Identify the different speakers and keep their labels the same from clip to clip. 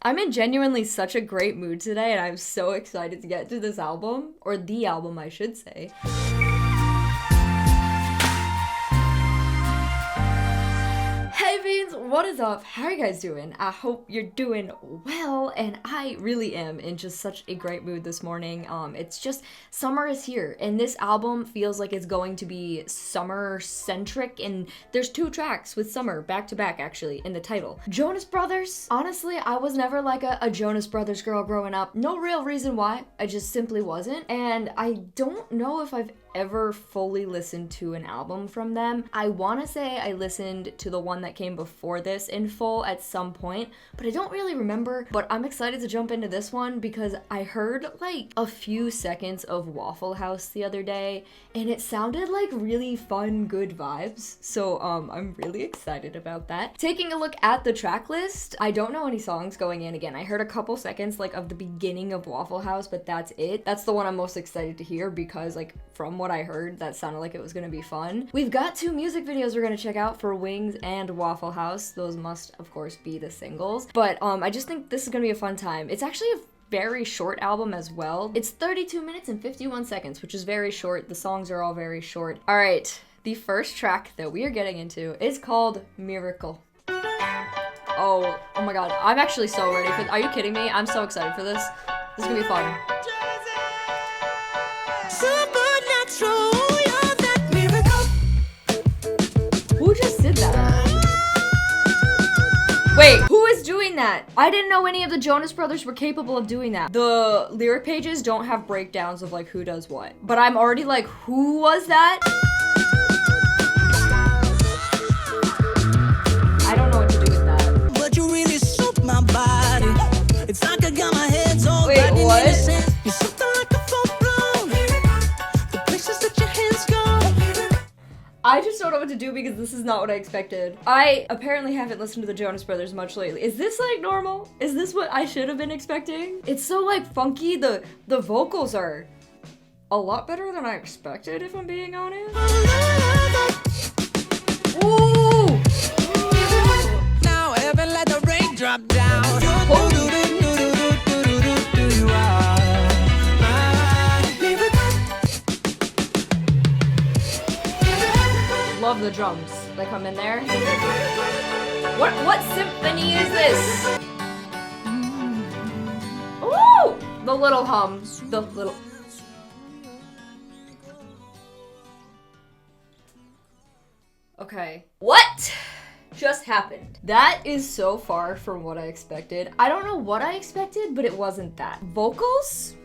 Speaker 1: I'm in genuinely such a great mood today, and I'm so excited to get to this album, or the album, I should say. Hey Beans, what is up? How are you guys doing? I hope you're doing well, and I really am in just such a great mood this morning. It's just, summer is here, and this album feels like it's going to be summer-centric, and there's 2 tracks with summer, back-to-back actually, in the title. Jonas Brothers, honestly, I was never like a Jonas Brothers girl growing up. No real reason why, I just simply wasn't, and I don't know if I've ever fully listened to an album from them. I want to say I listened to the one that came before this in full at some point, but I don't really remember. But I'm excited to jump into this one because I heard like a few seconds of Waffle House the other day, and it sounded like really fun, good vibes. So I'm really excited about that. Taking a look at the track list, I don't know any songs going in. Again, I heard a couple seconds like of the beginning of Waffle House, but that's it. That's the one I'm most excited to hear because like from what I heard, that sounded like it was gonna be fun. We've got 2 music videos we're gonna check out for Wings and Waffle House. Those must, of course, be the singles. But I just think this is gonna be a fun time. It's actually a very short album as well. It's 32 minutes and 51 seconds, which is very short. The songs are all very short. All right, the first track that we are getting into is called Miracle. Oh my God, I'm actually so ready for are you kidding me? I'm so excited for this. This is gonna be fun. Who just did that? Wait, who is doing that? I didn't know any of the Jonas Brothers were capable of doing that. The lyric pages don't have breakdowns of like who does what, but I'm already like, who was that? I don't know what to do with that. But you really soak my body. It's like I got my head all. Wait, what? I just don't know what to do because this is not what I expected. I apparently haven't listened to the Jonas Brothers much lately. Is this like normal? Is this what I should have been expecting? It's so like funky. The vocals are a lot better than I expected, if I'm being honest. Ooh! Now heaven let the rain drop down. Love the drums that come in there. What symphony is this? Ooh! The little hums. The little... Okay. What just happened? That is so far from what I expected. I don't know what I expected, but it wasn't that. Vocals?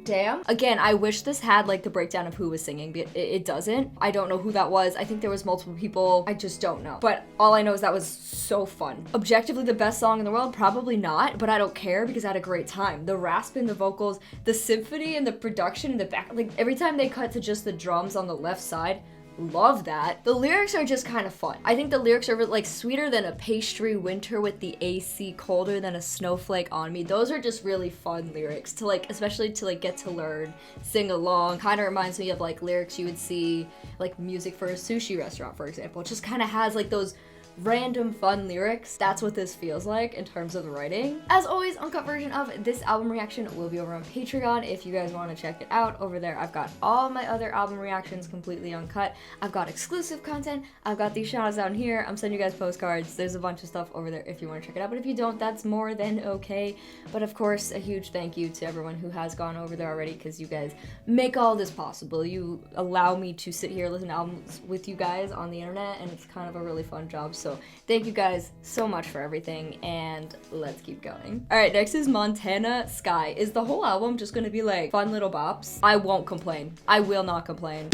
Speaker 1: Damn. Again, I wish this had like the breakdown of who was singing, but it doesn't. I don't know who that was. I think there was multiple people. I just don't know. But all I know is that was so fun. Objectively the best song in the world? Probably not, but I don't care because I had a great time. The rasp in the vocals, the symphony and the production in the back, like every time they cut to just the drums on the left side, love that. The lyrics are just kind of fun. I think the lyrics are like sweeter than a pastry winter with the AC, colder than a snowflake on me. Those are just really fun lyrics to like, especially to like get to learn, sing along. Kind of reminds me of like lyrics you would see like music for a sushi restaurant, for example. It just kind of has like those random fun lyrics. That's what this feels like in terms of the writing. As always, uncut version of this album reaction will be over on Patreon if you guys want to check it out. Over there I've got all my other album reactions completely uncut. I've got exclusive content. I've got these shoutouts down here. I'm sending you guys postcards. There's a bunch of stuff over there if you want to check it out, but if you don't, that's more than okay. But of course, a huge thank you to everyone who has gone over there already because you guys make all this possible. You allow me to sit here listen to albums with you guys on the internet, and it's kind of a really fun job. So thank you guys so much for everything, and let's keep going. All right, next is Montana Sky. Is the whole album just gonna be like fun little bops? I won't complain. I will not complain.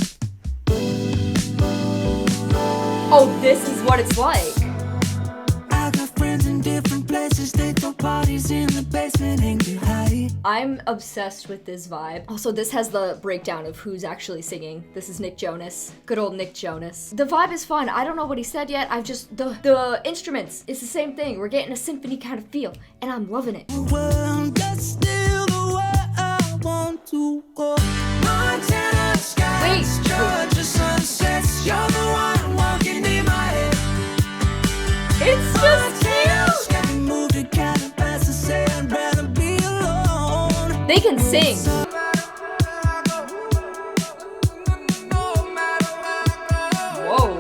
Speaker 1: Oh, this is what it's like. I got friends in different places, they throw parties in the basement and get high. I'm obsessed with this vibe. Also, this has the breakdown of who's actually singing. This is Nick Jonas. Good old Nick Jonas. The vibe is fun. I don't know what he said yet. I've just, the instruments, it's the same thing. We're getting a symphony kind of feel, and I'm loving it. Well, that's still the way I want to go. Montana skies, Georgia sunsets, you're the one walking in my head. It's just cute. They can sing. Whoa.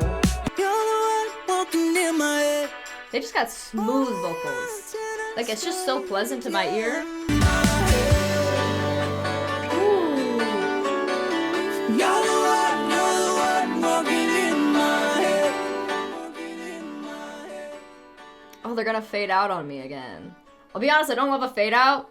Speaker 1: They just got smooth vocals. Like, it's just so pleasant to my ear. Oh, they're gonna fade out on me again. I'll be honest, I don't love a fade out,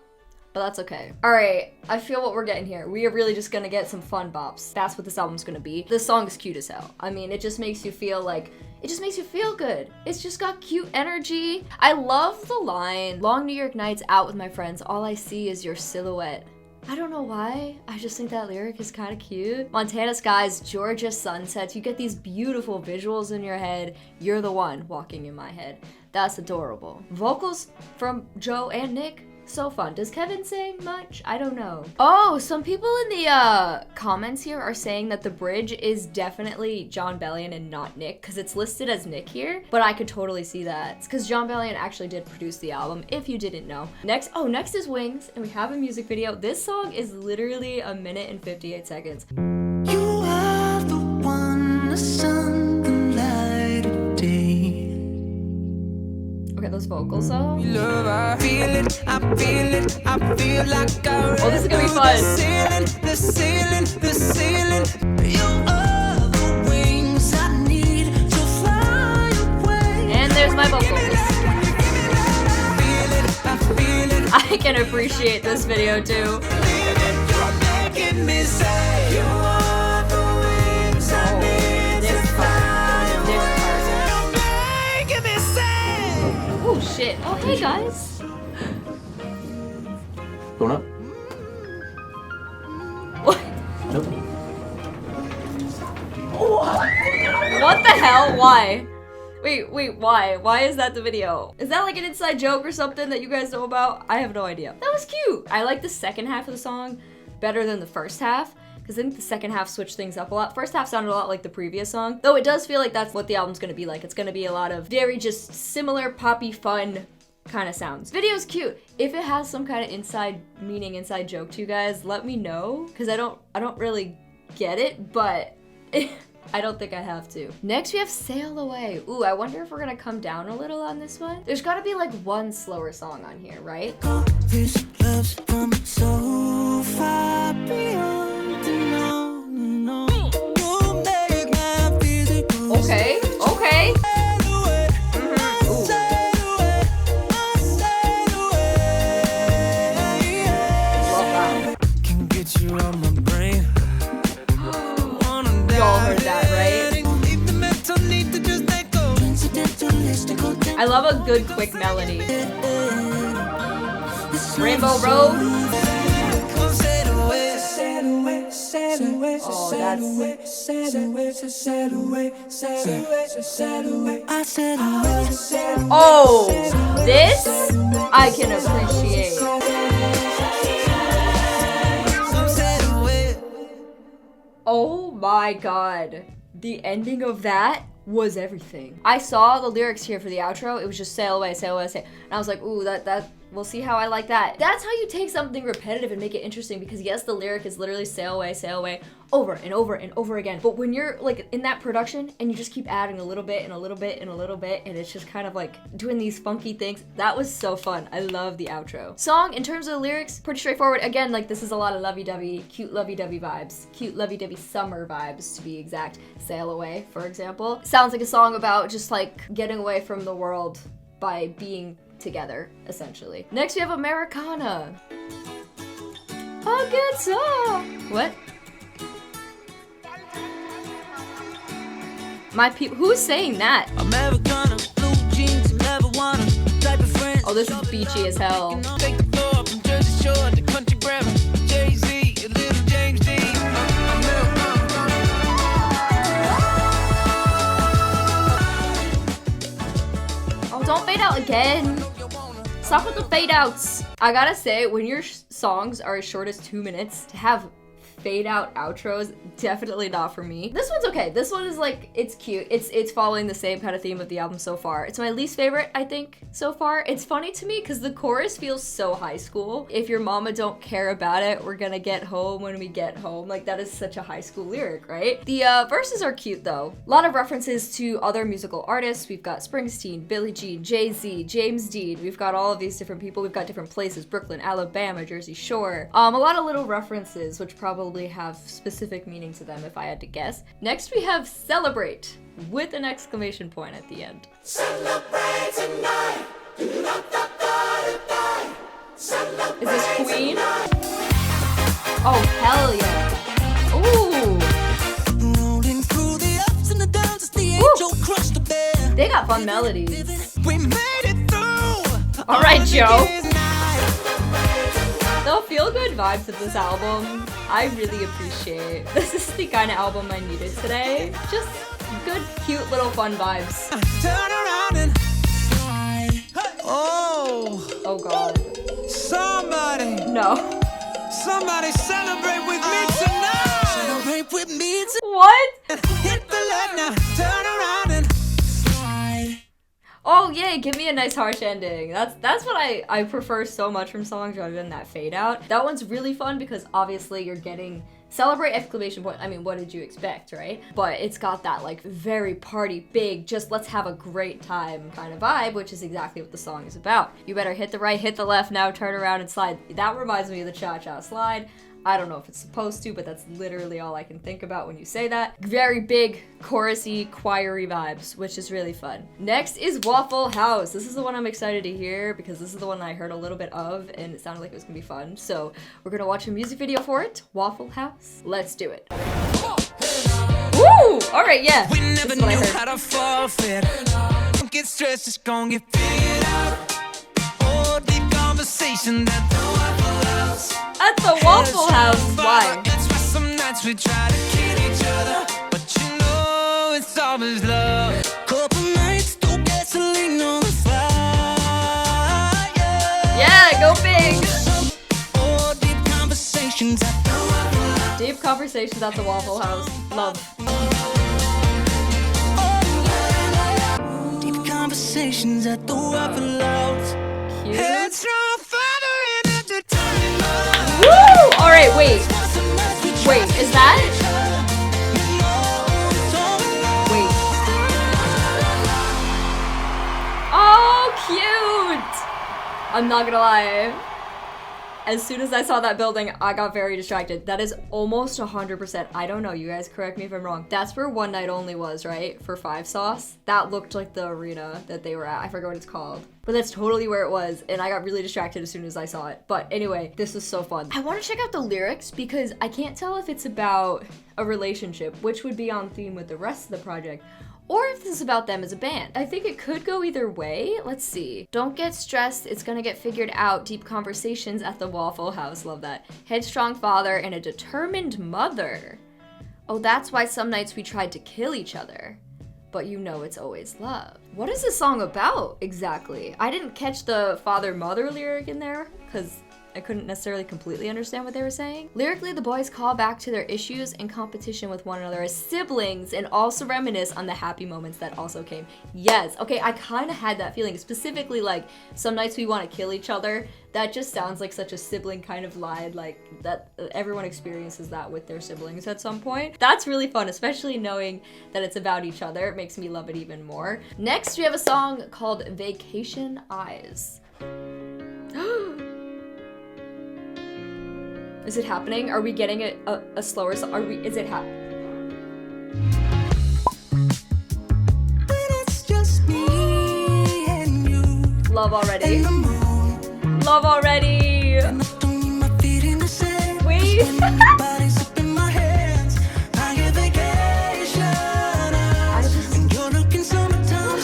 Speaker 1: but that's okay. All right, I feel what we're getting here. We are really just gonna get some fun bops. That's what this album's gonna be. This song is cute as hell. I mean, it just makes you feel like, it just makes you feel good. It's just got cute energy. I love the line, long New York nights out with my friends, all I see is your silhouette. I don't know why, I just think that lyric is kind of cute. Montana skies, Georgia sunsets, you get these beautiful visuals in your head. You're the one walking in my head. That's adorable. Vocals from Joe and Nick, so fun. Does Kevin sing much? I don't know. Oh, some people in the comments here are saying that the bridge is definitely Jon Bellion and not Nick, because it's listed as Nick here, but I could totally see that. It's because Jon Bellion actually did produce the album, if you didn't know. Next is Wings, and we have a music video. This song is literally 1 minute and 58 seconds.
Speaker 2: You are the one, the sun, the light of day.
Speaker 1: Okay, those vocals though.
Speaker 2: Love, I feel it, I feel it, I feel like I
Speaker 1: oh, this is gonna be fun.
Speaker 2: The ceiling. You are the wings I need to fly away.
Speaker 1: And there's my vocals. I can appreciate this video too.
Speaker 2: You're making me say you are the wings I need to fly away. You're making me say.
Speaker 1: Oh shit. Oh hey guys.
Speaker 3: Going up?
Speaker 1: What?
Speaker 3: Nope.
Speaker 1: What the hell? Why? Wait, why? Why is that the video? Is that like an inside joke or something that you guys know about? I have no idea. That was cute. I like the second half of the song better than the first half, because I think the second half switched things up a lot. First half sounded a lot like the previous song, though it does feel like that's what the album's gonna be like. It's gonna be a lot of very just similar poppy fun kind of sounds. Video's cute. If it has some kind of inside meaning, inside joke to you guys, let me know, because I don't really get it, but I don't think I have to. Next we have Sail Away. Ooh, I wonder if we're gonna come down a little on this one. There's gotta be like one slower song on here, right?
Speaker 2: This love's come so far beyond the known. You make my physical
Speaker 1: Okay.
Speaker 2: can get you on my brain.
Speaker 1: Y'all heard that, right? I love a good quick melody. Rainbow Road. Oh, that's... Oh, this I can appreciate. Oh my god. The ending of that was everything. I saw the lyrics here for the outro. It was just sail away, sail away, sail. And I was like, ooh, that we'll see how I like that. That's how you take something repetitive and make it interesting, because yes, the lyric is literally sail away, over and over and over again. But when you're like in that production and you just keep adding a little bit and a little bit and a little bit, and it's just kind of like doing these funky things, that was so fun. I love the outro. Song, in terms of the lyrics, pretty straightforward. Again, like this is a lot of lovey-dovey, cute lovey-dovey vibes, cute lovey-dovey summer vibes to be exact. Sail Away, for example. Sounds like a song about just like getting away from the world by being together, essentially. Next we have Americana. A good song. What? My people, who's saying that?
Speaker 2: Americana, blue jeans, never wanna type of friends.
Speaker 1: Oh, this is beachy as hell.
Speaker 2: Take the floor from Jersey Shore to country grammar. Jay-Z, a little James D.
Speaker 1: Oh, don't fade out again. Stop with the fade outs. I gotta say, when your songs are as short as 2 minutes, to have fade out outros, definitely not for me. This one's okay. This one is like, it's cute. It's following the same kind of theme of the album so far. It's my least favorite, I think, so far. It's funny to me because the chorus feels so high school. If your mama don't care about it, we're gonna get home when we get home. Like, that is such a high school lyric, right? The verses are cute though. A lot of references to other musical artists. We've got Springsteen, Billie Jean, Jay-Z, James Dean. We've got all of these different people. We've got different places, Brooklyn, Alabama, Jersey Shore. A lot of little references which probably have specific meaning to them if I had to guess. Next we have Celebrate with an exclamation point at the end.
Speaker 2: Celebrate tonight.
Speaker 1: Is this Queen? Oh, hell yeah. Ooh.
Speaker 2: Rolling through the ups and the downs as the angel crushed the bear.
Speaker 1: They got fun melodies.
Speaker 2: We made it through.
Speaker 1: All right, Joe. The feel-good vibes of this album, I really appreciate. This is the kind of album I needed today. Just good, cute little fun vibes.
Speaker 2: Turn around and slide.
Speaker 1: Oh God.
Speaker 2: Somebody celebrate with me tonight. Celebrate with me tonight.
Speaker 1: What?
Speaker 2: Hit the left now. Turn around and slide.
Speaker 1: Oh yay, give me a nice harsh ending. That's what I prefer so much from songs rather than that fade out. That one's really fun because obviously you're getting Celebrate exclamation point. I mean, what did you expect, right? But it's got that like very party big, just let's have a great time kind of vibe, which is exactly what the song is about. You better hit the right, hit the left, now turn around and slide. That reminds me of the cha-cha slide. I don't know if it's supposed to, but that's literally all I can think about when you say that. Very big, chorusy, choiry vibes, which is really fun. Next is Waffle House. This is the one I'm excited to hear because this is the one I heard a little bit of and it sounded like it was gonna be fun. So we're gonna watch a music video for it, Waffle House. Let's do it. Woo! All right, yeah.
Speaker 2: We never knew how to forfeit. Don't get stressed, just gon' get figured out. Oh, deep conversation at the Waffle House.
Speaker 1: At the Waffle House, why?
Speaker 2: That's why some nights we try to kill each other, but you know it's always love. Couple nights, throw gasoline on the fire.
Speaker 1: Yeah, go big.
Speaker 2: Oh, deep conversations at the Waffle House.
Speaker 1: Deep conversations at the Waffle House. Love.
Speaker 2: Deep conversations at the Waffle House.
Speaker 1: Cute.
Speaker 2: Headstrong father in entertainment.
Speaker 1: Woo! All right, wait, is that? Wait. Oh, cute! I'm not gonna lie. As soon as I saw that building, I got very distracted. That is almost 100%. I don't know, you guys correct me if I'm wrong. That's where One Night Only was, right? For 5 Sauce. That looked like the arena that they were at. I forget what it's called. But that's totally where it was, and I got really distracted as soon as I saw it. But anyway, this was so fun. I want to check out the lyrics because I can't tell if it's about a relationship, which would be on theme with the rest of the project, or if this is about them as a band. I think it could go either way. Let's see. Don't get stressed, it's gonna get figured out. Deep conversations at the Waffle House. Love that. Headstrong father and a determined mother. Oh, that's why some nights we tried to kill each other. But you know it's always love. What is this song about exactly? I didn't catch the father-mother lyric in there because I couldn't necessarily completely understand what they were saying. Lyrically, the boys call back to their issues and competition with one another as siblings and also reminisce on the happy moments that also came. Yes, okay, I kind of had that feeling, specifically like some nights we want to kill each other. That just sounds like such a sibling kind of line, like that everyone experiences that with their siblings at some point. That's really fun, especially knowing that it's about each other. It makes me love it even more. Next, we have a song called Vacation Eyes. Is it happening? Are we getting a slower song? Is it happening?
Speaker 2: It's just me and you.
Speaker 1: Love already.
Speaker 2: And the moon.
Speaker 1: Love already.
Speaker 2: And I don't need my feet in the sand.
Speaker 1: Wait.
Speaker 2: When your body's up in my hands, I get vacation eyes. And you're looking summertime.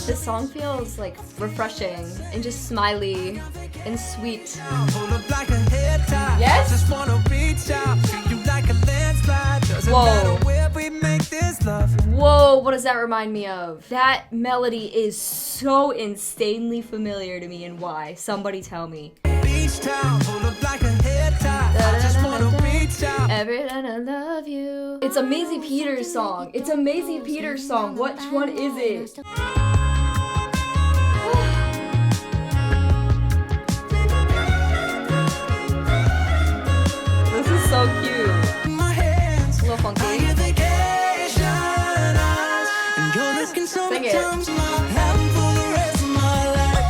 Speaker 1: This song feels like refreshing and just smiley and sweet.
Speaker 2: Hold up like a head tie.
Speaker 1: Yes?
Speaker 2: Just wanna reach out. Treat you like a landslide. Doesn't
Speaker 1: Whoa.
Speaker 2: matter where we make this love.
Speaker 1: Whoa, what does that remind me of? That melody is so insanely familiar to me, and why? Somebody tell me.
Speaker 2: Beach town, hold up like a head tie. I just wanna reach out.
Speaker 1: Every night I love you. It's a Maisie Peters song. It's a Maisie Peters song. Which one is it? This is so cute.
Speaker 2: My hands,
Speaker 1: A little funky.
Speaker 2: I get vacation eyes, and you're looking so
Speaker 1: Sing
Speaker 2: many
Speaker 1: it.
Speaker 2: times more. Having for the rest of my life.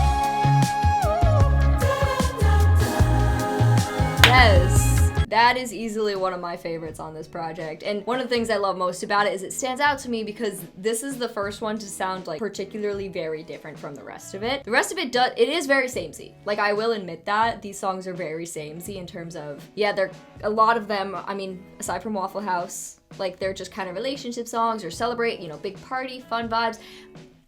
Speaker 1: Yes. That is easily one of my favorites on this project. And one of the things I love most about it is it stands out to me because this is the first one to sound like particularly very different from the rest of it. The rest of it it is very samey. Like, I will admit that these songs are very samey in terms of, yeah, they're a lot of them, I mean, aside from Waffle House, like they're just kind of relationship songs or celebrate, you know, big party, fun vibes.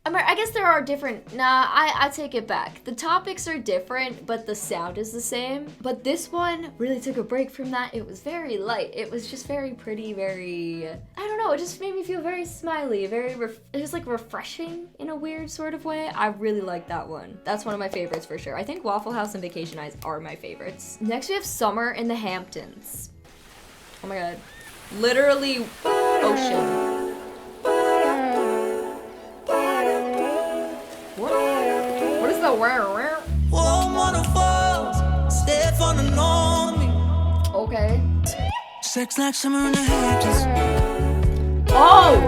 Speaker 1: I guess there are different, I take it back. The topics are different, but the sound is the same. But this one really took a break from that. It was very light. It was just very pretty, very, I don't know, it just made me feel very smiley, it was like refreshing in a weird sort of way. I really like that one. That's one of my favorites for sure. I think Waffle House and Vacation Eyes are my favorites. Next we have Summer in the Hamptons. Oh my god. Literally ocean. What is the rare?
Speaker 2: Warm waterfalls, step on and on me.
Speaker 1: Okay.
Speaker 2: Sex like summer in the Hamptons.
Speaker 1: Oh!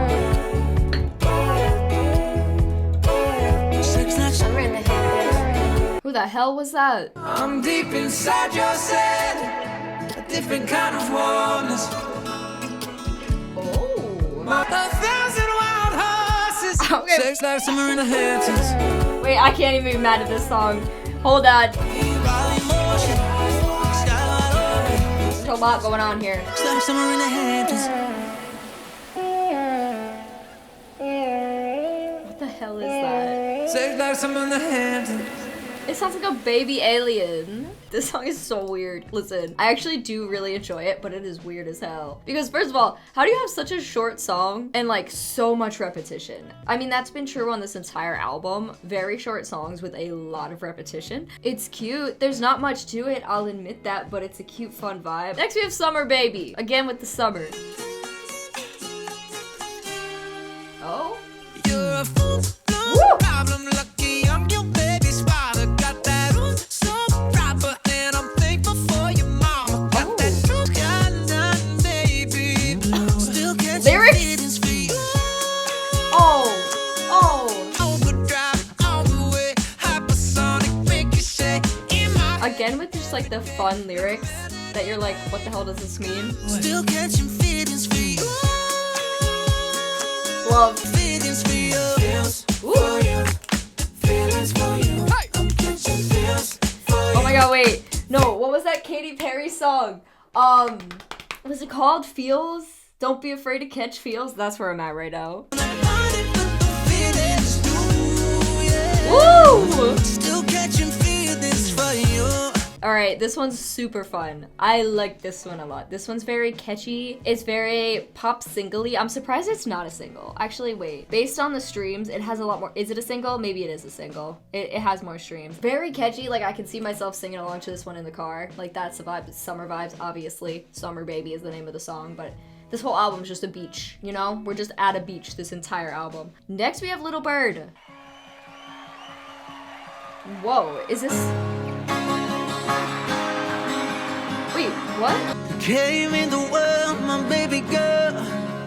Speaker 2: Sex like
Speaker 1: Summer in the Hamptons. Who the hell was that?
Speaker 2: I'm deep inside your set, a different kind of warmness.
Speaker 1: Oh.
Speaker 2: A thousand wild horses.
Speaker 1: Okay.
Speaker 2: Sex like summer in the Hamptons.
Speaker 1: Wait, I can't even be mad at this song. Hold on. There's a lot going on here.
Speaker 2: Sex like summer in the Hamptons.
Speaker 1: What the hell is that?
Speaker 2: Sex like summer in the Hamptons.
Speaker 1: It sounds like a baby alien. This song is so weird. Listen, I actually do really enjoy it, but it is weird as hell. Because first of all, how do you have such a short song and like so much repetition? I mean, that's been true on this entire album. Very short songs with a lot of repetition. It's cute. There's not much to it, I'll admit that, but it's a cute, fun vibe. Next we have Summer Baby. Again with the summer. Oh?
Speaker 2: You're a fool, no
Speaker 1: Woo!
Speaker 2: problem. Lucky I'm your baby's father. Got that so proper, and I'm thankful for your mama. Got that true kind baby blue. Still catching
Speaker 1: Lyrics?
Speaker 2: feelings for you.
Speaker 1: Oh!
Speaker 2: Overdrive all the way, hypersonic, make you shake in my
Speaker 1: Again with just like the fun lyrics that you're like, what the hell does this mean?
Speaker 2: still catching feelings for you.
Speaker 1: Love.
Speaker 2: Feelings for you. Feels
Speaker 1: Ooh.
Speaker 2: for you. Feelings for you. I'm catching feels for you.
Speaker 1: Oh my god, wait. No, what was that Katy Perry song? Was it called Feels? Don't be afraid to catch feels. That's where I'm at right now.
Speaker 2: Feelings do, yeah.
Speaker 1: Woo!
Speaker 2: Still catching feelings for you.
Speaker 1: Alright, this one's super fun. I like this one a lot. This one's very catchy. It's very pop single-y. I'm surprised it's not a single. Actually, wait. Based on the streams, it has a lot more. Is it a single? Maybe it is a single. It has more streams. Very catchy. Like, I can see myself singing along to this one in the car. Like, that's the vibe. It's summer vibes, obviously. Summer Baby is the name of the song, but this whole album is just a beach, you know? We're just at a beach this entire album. Next, we have Little Bird. Whoa, is this... Wait, what?
Speaker 2: Came in the world, my baby girl.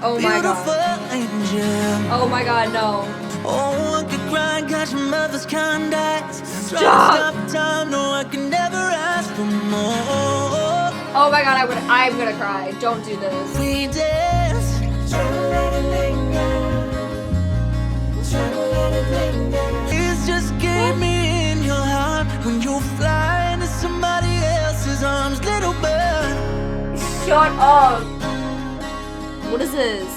Speaker 1: Oh my
Speaker 2: Beautiful
Speaker 1: god.
Speaker 2: angel.
Speaker 1: Oh my god, no.
Speaker 2: Oh, I could cry, got your mother's kind eyes.
Speaker 1: Stop.
Speaker 2: Stop time, no, I can never ask for more.
Speaker 1: Oh my god, I'm gonna cry. Don't do this.
Speaker 2: We dance. It's just get me in your heart when you fly into somebody else's arms, little bird.
Speaker 1: Shut up. What is this?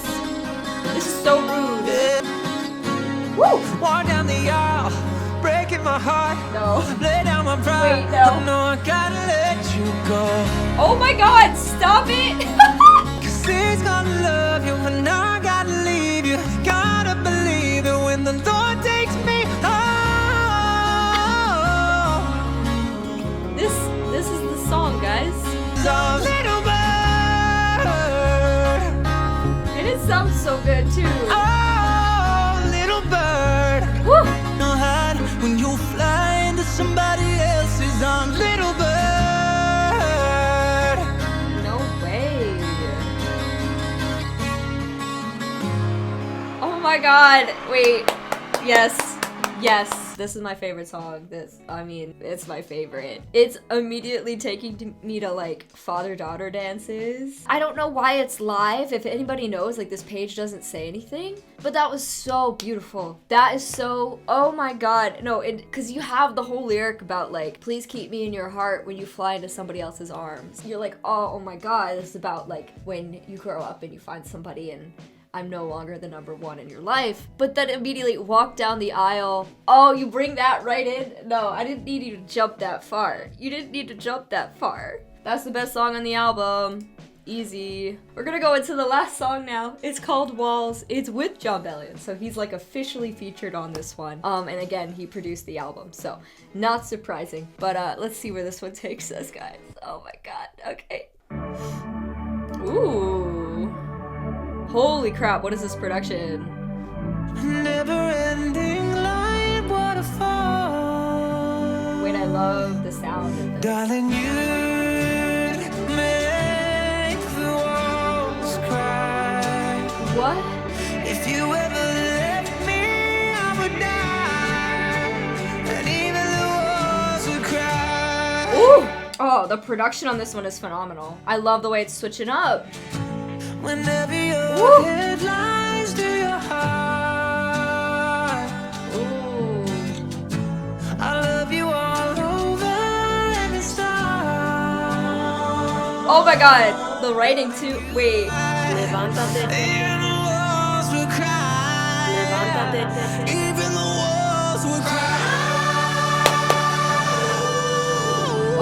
Speaker 1: This is so rude. Woo!
Speaker 2: Walk down the aisle, breaking my heart.
Speaker 1: No.
Speaker 2: Lay down my pride.
Speaker 1: Wait, no.
Speaker 2: No, I gotta let you go.
Speaker 1: Oh my god, stop it!
Speaker 2: 'Cause he's gonna love you and I gotta leave you. Gotta believe it when the Lord takes me home.
Speaker 1: This is the song, guys.
Speaker 2: Arms
Speaker 1: god, wait. Yes, this is my favorite song. It's my favorite. It's immediately taking me to like father-daughter dances. I don't know why it's live. If anybody knows, like this page doesn't say anything, but that was so beautiful. That is so, oh my god. No, because you have the whole lyric about like, please keep me in your heart when you fly into somebody else's arms. You're like, oh my god, this is about like when you grow up and you find somebody and I'm no longer the number one in your life. But then immediately walk down the aisle. Oh, you bring that right in? No, I didn't need you to jump that far. You didn't need to jump that far. That's the best song on the album. Easy. We're gonna go into the last song now. It's called Walls. It's with John Bellion, so he's like officially featured on this one. And again, he produced the album, so not surprising. But let's see where this one takes us, guys. Oh my god. Okay. Ooh. Holy crap, what is this production?
Speaker 2: Never-ending light waterfall.
Speaker 1: Wait, I love the sound of this.
Speaker 2: Darling, you'd make the walls cry.
Speaker 1: What?
Speaker 2: If you ever left me, I would die. And even the walls would cry.
Speaker 1: Ooh! Oh, the production on this one is phenomenal. I love the way it's switching up.
Speaker 2: Whenever your
Speaker 1: Woo!
Speaker 2: head lies to your heart.
Speaker 1: Ooh.
Speaker 2: I love you all over every star.
Speaker 1: Oh my god, the writing too. Wait.
Speaker 2: Even the walls will cry. Even the walls will cry.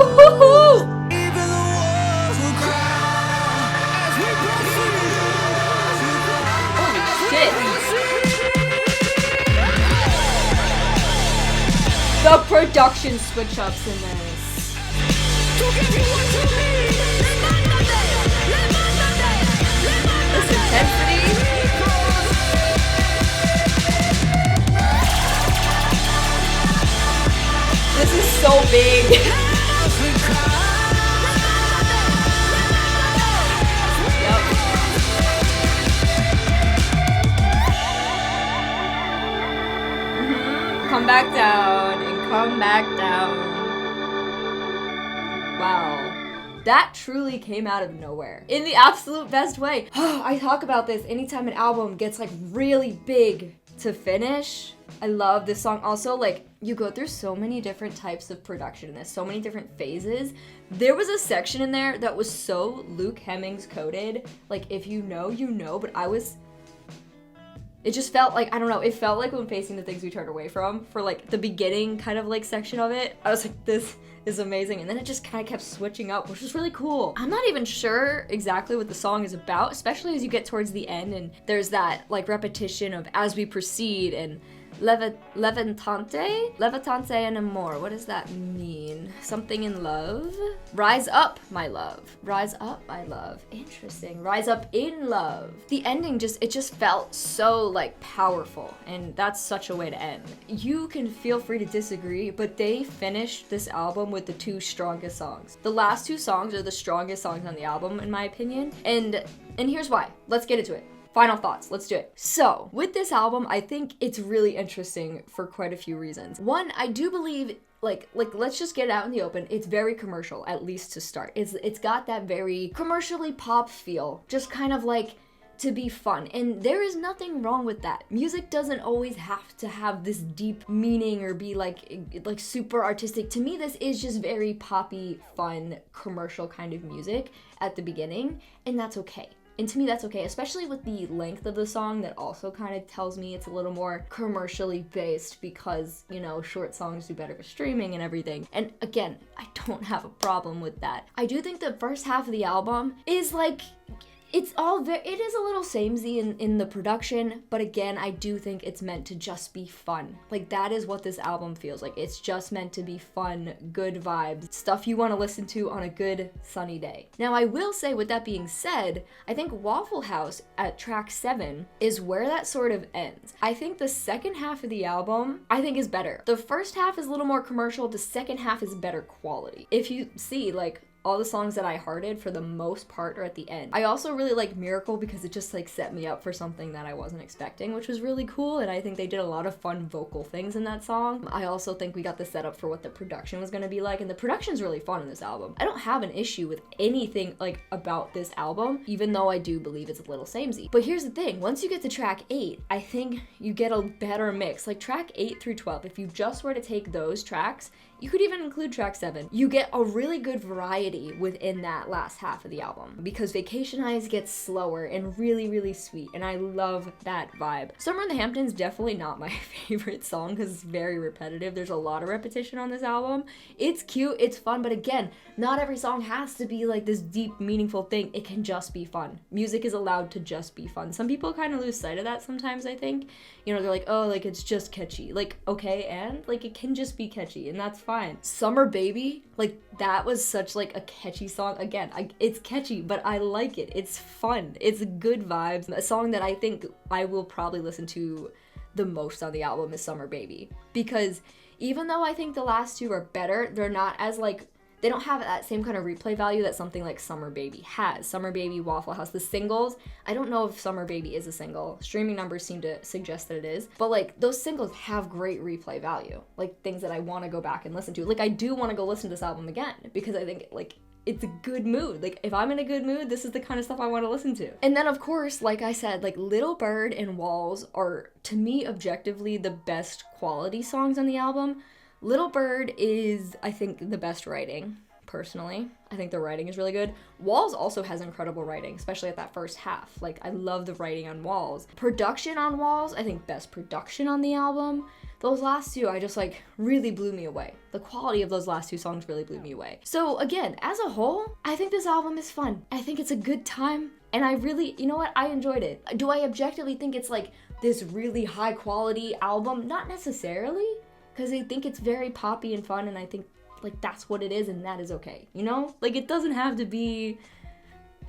Speaker 1: Ooh.
Speaker 2: Even the walls will cry. As we
Speaker 1: Shit. The production switch ups in this. This intensity. This is so big. Yep. Come back down and come back down. Wow. That truly came out of nowhere. In the absolute best way. I talk about this anytime an album gets like really big to finish. I love this song. Also, like, you go through so many different types of production in this, so many different phases. There was a section in there that was so Luke Hemmings coded. Like, if you know, you know, but it just felt like, I don't know, it felt like when Facing the Things We Turn Away From, for like the beginning kind of like section of it, I was like, this is amazing. And then it just kind of kept switching up, which was really cool. I'm not even sure exactly what the song is about, especially as you get towards the end and there's that like repetition of as we proceed and Levitante and amor. What does that mean? Something in love? Rise up, my love. Rise up, my love. Interesting. Rise up in love. The ending it just felt so like powerful, and that's such a way to end. You can feel free to disagree, but they finished this album with the two strongest songs. The last two songs are the strongest songs on the album, in my opinion, and here's why. Let's get into it. Final thoughts, let's do it. So, with this album, I think it's really interesting for quite a few reasons. One, I do believe, like let's just get it out in the open, it's very commercial, at least to start. It's got that very commercially pop feel, just kind of like to be fun, and there is nothing wrong with that. Music doesn't always have to have this deep meaning or be like super artistic. To me, this is just very poppy, fun, commercial kind of music at the beginning, and that's okay. And to me, that's okay, especially with the length of the song that also kind of tells me it's a little more commercially based because, you know, short songs do better with streaming and everything. And again, I don't have a problem with that. I do think the first half of the album is like, it is a little samey in the production, but again, I do think it's meant to just be fun. Like, that is what this album feels like. It's just meant to be fun, good vibes, stuff you want to listen to on a good sunny day. Now, I will say, with that being said, I think Waffle House at track 7 is where that sort of ends. I think the second half of the album, I think, is better. The first half is a little more commercial, the second half is better quality. If you see, like, all the songs that I hearted for the most part are at the end. I also really like Miracle because it just like set me up for something that I wasn't expecting, which was really cool, and I think they did a lot of fun vocal things in that song. I also think we got the setup for what the production was gonna be like, and the production's really fun in this album. I don't have an issue with anything like about this album, even though I do believe it's a little samey. But here's the thing, once you get to track 8, I think you get a better mix. Like track 8 through 12, if you just were to take those tracks, you could even include track 7. You get a really good variety within that last half of the album because Vacation Eyes gets slower and really, really sweet, and I love that vibe. Summer in the Hamptons, definitely not my favorite song because it's very repetitive. There's a lot of repetition on this album. It's cute, it's fun, but again, not every song has to be like this deep, meaningful thing. It can just be fun. Music is allowed to just be fun. Some people kind of lose sight of that sometimes, I think. You know, they're like, oh, like it's just catchy. Like, okay, and like it can just be catchy, and that's fine. Summer Baby, like that was such like a catchy song. Again, it's catchy, but I like it. It's fun. It's good vibes. A song that I think I will probably listen to the most on the album is Summer Baby, because even though I think the last two are better, they're not as like, they don't have that same kind of replay value that something like Summer Baby has. Summer Baby, Waffle House, the singles, I don't know if Summer Baby is a single. Streaming numbers seem to suggest that it is. But like those singles have great replay value. Like things that I want to go back and listen to. Like I do want to go listen to this album again because I think like it's a good mood. Like if I'm in a good mood, this is the kind of stuff I want to listen to. And then of course, like I said, like Little Bird and Walls are to me objectively the best quality songs on the album. Little Bird is, I think, the best writing, personally. I think the writing is really good. Walls also has incredible writing, especially at that first half. Like, I love the writing on Walls. Production on Walls, I think best production on the album. Those last two, I just like, really blew me away. The quality of those last two songs really blew me away. So again, as a whole, I think this album is fun. I think it's a good time, and I really, you know what, I enjoyed it. Do I objectively think it's like this really high quality album? Not necessarily. Because I think it's very poppy and fun, and I think like that's what it is, and that is okay, you know? Like it doesn't have to be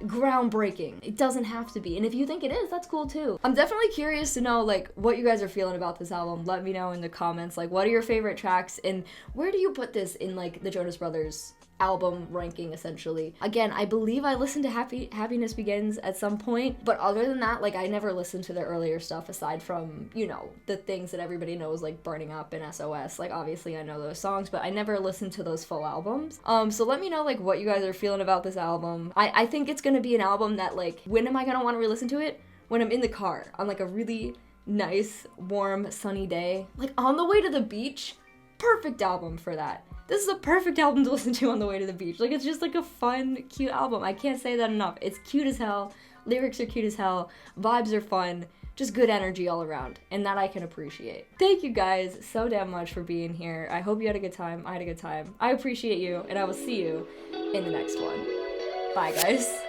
Speaker 1: groundbreaking. It doesn't have to be, and if you think it is, that's cool too. I'm definitely curious to know like what you guys are feeling about this album. Let me know in the comments, like what are your favorite tracks, and where do you put this in like the Jonas Brothers album ranking, essentially. Again, I believe I listened to Happiness Begins at some point, but other than that, like I never listened to their earlier stuff aside from, you know, the things that everybody knows, like Burning Up and SOS. Like obviously I know those songs, but I never listened to those full albums. So let me know like what you guys are feeling about this album. I think it's gonna be an album that like, when am I gonna want to re-listen to it? When I'm in the car on like a really nice, warm, sunny day. Like on the way to the beach, perfect album for that. This is a perfect album to listen to on the way to the beach. Like, it's just like a fun, cute album. I can't say that enough. It's cute as hell. Lyrics are cute as hell. Vibes are fun. Just good energy all around. And that I can appreciate. Thank you guys so damn much for being here. I hope you had a good time. I had a good time. I appreciate you, and I will see you in the next one. Bye, guys.